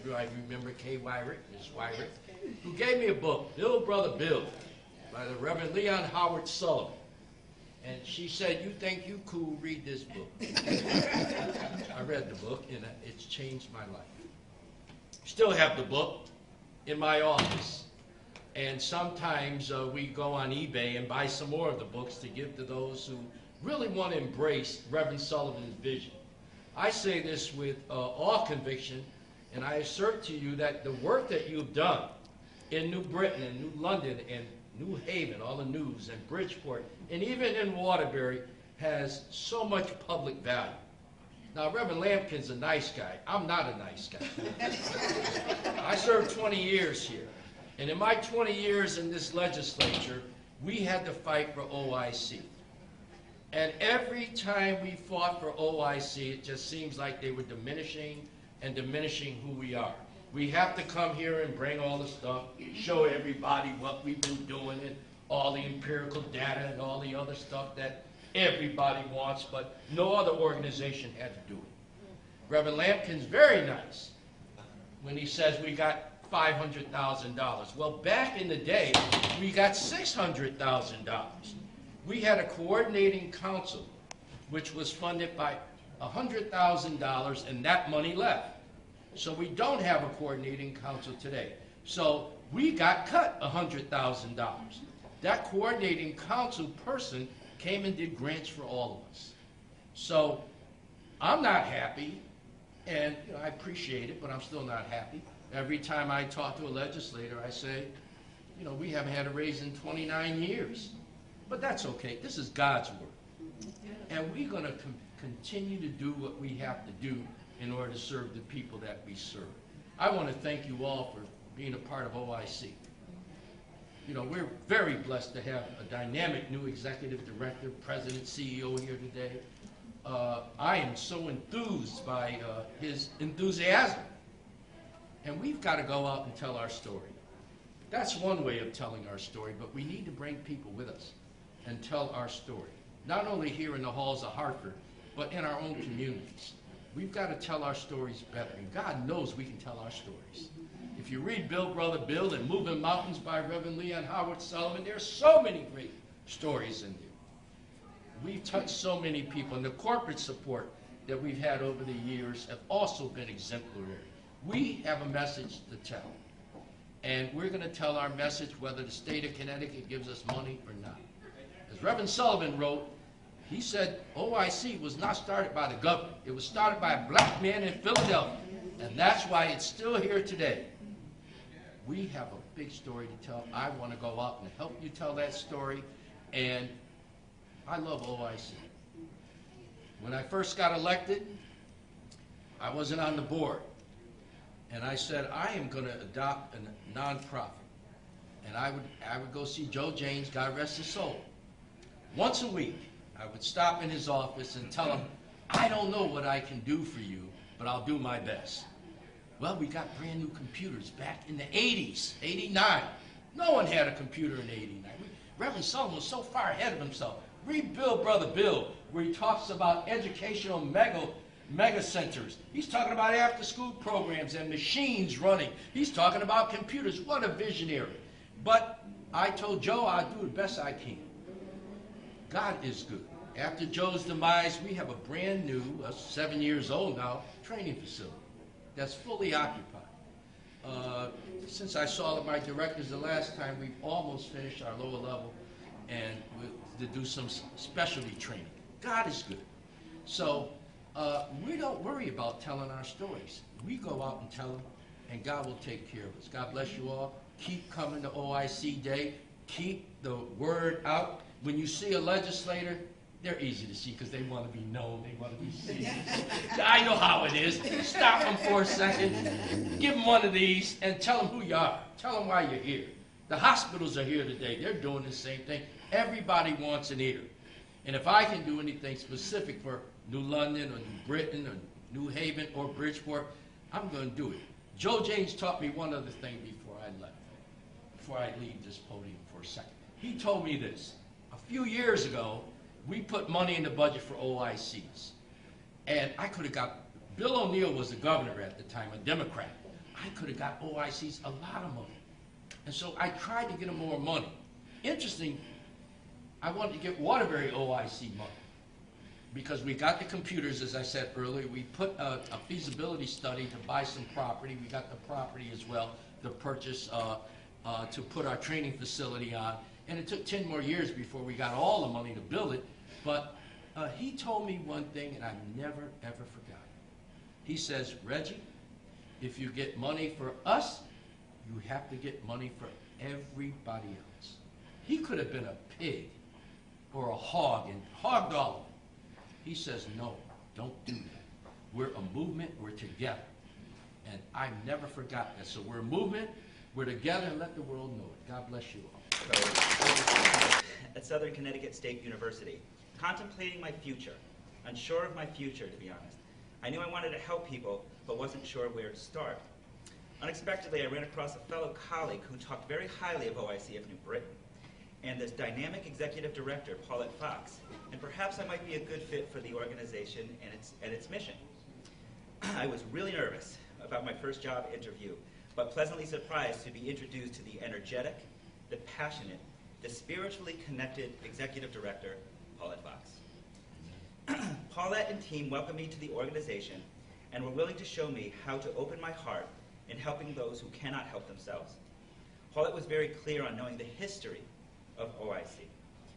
you remember Kay Wyrick, Miss Wyrick, who gave me a book, Bill Brother Bill, by the Reverend Leon Howard Sullivan. And she said, "You think you cool, read this book." I read the book, and it's changed my life. Still have the book in my office. And sometimes we go on eBay and buy some more of the books to give to those who really want to embrace Reverend Sullivan's vision. I say this with all conviction, and I assert to you that the work that you've done in New Britain and New London and New Haven, all the news, and Bridgeport, and even in Waterbury, has so much public value. Now, Reverend Lampkin's a nice guy. I'm not a nice guy. I served 20 years here. And in my 20 years in this legislature, we had to fight for OIC. And every time we fought for OIC, it just seems like they were diminishing and diminishing who we are. We have to come here and bring all the stuff, show everybody what we've been doing and all the empirical data and all the other stuff that everybody wants, but no other organization had to do it. Reverend Lampkin's very nice when he says we got $500,000. Well, back in the day, we got $600,000. We had a coordinating council, which was funded by $100,000, and that money left. So we don't have a coordinating council today. So we got cut $100,000. That coordinating council person came and did grants for all of us. So I'm not happy, and I appreciate it, but I'm still not happy. Every time I talk to a legislator, I say, we haven't had a raise in 29 years. But that's okay. This is God's work. And we're going to continue to do what we have to do in order to serve the people that we serve. I want to thank you all for being a part of OIC. We're very blessed to have a dynamic new executive director, president, CEO here today. I am so enthused by his enthusiasm. And we've got to go out and tell our story. That's one way of telling our story, but we need to bring people with us and tell our story. Not only here in the halls of Hartford, but in our own communities. We've got to tell our stories better, and God knows we can tell our stories. If you read Bill Brother Bill and Moving Mountains by Reverend Leon Howard Sullivan, there's so many great stories in there. We've touched so many people, and the corporate support that we've had over the years have also been exemplary. We have a message to tell, and we're going to tell our message whether the state of Connecticut gives us money or not. As Reverend Sullivan wrote, he said OIC was not started by the government. It was started by a black man in Philadelphia, and that's why it's still here today. We have a big story to tell. I want to go out and help you tell that story, and I love OIC. When I first got elected, I wasn't on the board, and I said I am going to adopt a nonprofit, and I would go see Joe James, God rest his soul. Once a week, I would stop in his office and tell him, I don't know what I can do for you, but I'll do my best. Well, we got brand new computers back in the 80s, 89. No one had a computer in 89. Reverend Sullivan was so far ahead of himself. Read Bill Brother Bill, where he talks about educational mega centers. He's talking about after-school programs and machines running. He's talking about computers. What a visionary. But I told Joe I'd do the best I can. God is good. After Joe's demise, we have a brand new, 7 years old now, training facility that's fully occupied. Since I saw my directors the last time, we've almost finished our lower level and to do some specialty training. God is good. So we don't worry about telling our stories. We go out and tell them, and God will take care of us. God bless you all. Keep coming to OIC Day. Keep the word out. When you see a legislator, they're easy to see because they want to be known. They want to be seen. I know how it is. Stop them for a second. Give them one of these and tell them who you are. Tell them why you're here. The hospitals are here today. They're doing the same thing. Everybody wants an ear. And if I can do anything specific for New London or New Britain or New Haven or Bridgeport, I'm going to do it. Joe James taught me one other thing before I leave this podium for a second. He told me this. A few years ago, we put money in the budget for OICs. And I could have got, Bill O'Neill was the governor at the time, a Democrat. I could have got OICs a lot of money. And so I tried to get them more money. Interesting, I wanted to get Waterbury OIC money because we got the computers, as I said earlier. We put a feasibility study to buy some property. We got the property as well, the purchase to put our training facility on. And it took 10 more years before we got all the money to build it. But he told me one thing, and I never, ever forgot. He says, Reggie, if you get money for us, you have to get money for everybody else. He could have been a pig or a hog and hogged all of it. He says, no, don't do that. We're a movement, we're together. And I never forgot that. So we're a movement, we're together, and let the world know it. God bless you all. At Southern Connecticut State University, contemplating my future, unsure of my future, to be honest. I knew I wanted to help people, but wasn't sure where to start. Unexpectedly, I ran across a fellow colleague who talked very highly of OIC of New Britain, and this dynamic executive director, Paulette Fox, and perhaps I might be a good fit for the organization and its mission. I was really nervous about my first job interview, but pleasantly surprised to be introduced to the energetic, the passionate, the spiritually connected executive director, Paulette Fox. Paulette and team welcomed me to the organization and were willing to show me how to open my heart in helping those who cannot help themselves. Paulette was very clear on knowing the history of OIC,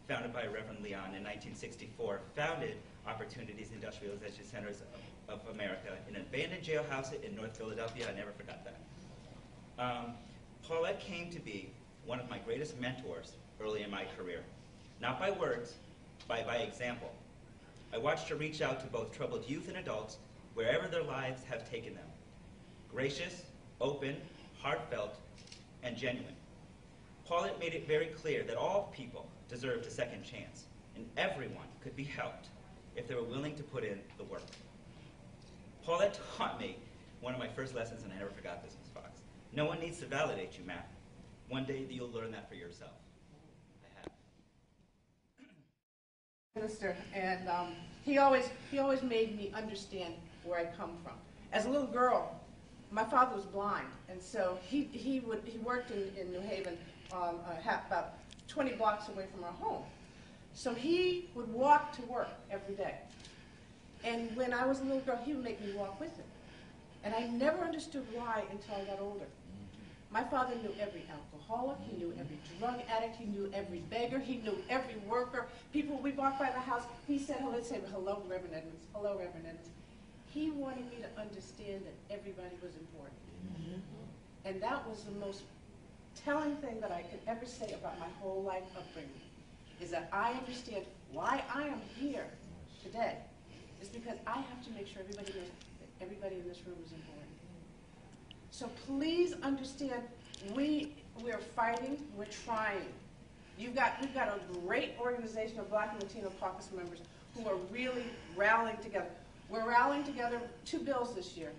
founded by Reverend Leon in 1964, founded Opportunities Industrialization Centers of America in an abandoned jailhouse in North Philadelphia. I never forgot that. Paulette came to be one of my greatest mentors early in my career, not by words, by example. I watched her reach out to both troubled youth and adults wherever their lives have taken them. Gracious, open, heartfelt, and genuine. Paulette made it very clear that all people deserved a second chance, and everyone could be helped if they were willing to put in the work. Paulette taught me one of my first lessons, and I never forgot this, Ms. Fox. No one needs to validate you, Matt. One day you'll learn that for yourself. I have. Minister, and he always made me understand where I come from. As a little girl, my father was blind, and so he worked in New Haven, about 20 blocks away from our home. So he would walk to work every day. And when I was a little girl, he would make me walk with him. And I never understood why until I got older. My father knew every alcoholic, he knew every drug addict, he knew every beggar, he knew every worker. People, we walked by the house, he said, let's say, hello, Reverend Edmonds, hello, Reverend Edmonds. He wanted me to understand that everybody was important. Mm-hmm. And that was the most telling thing that I could ever say about my whole life upbringing, is that I understand why I am here today is because I have to make sure everybody knows that everybody in this room is important. So please understand, we're fighting, we're trying. We've got a great organization of Black and Latino caucus members who are really rallying together. We're rallying together 2 bills this year.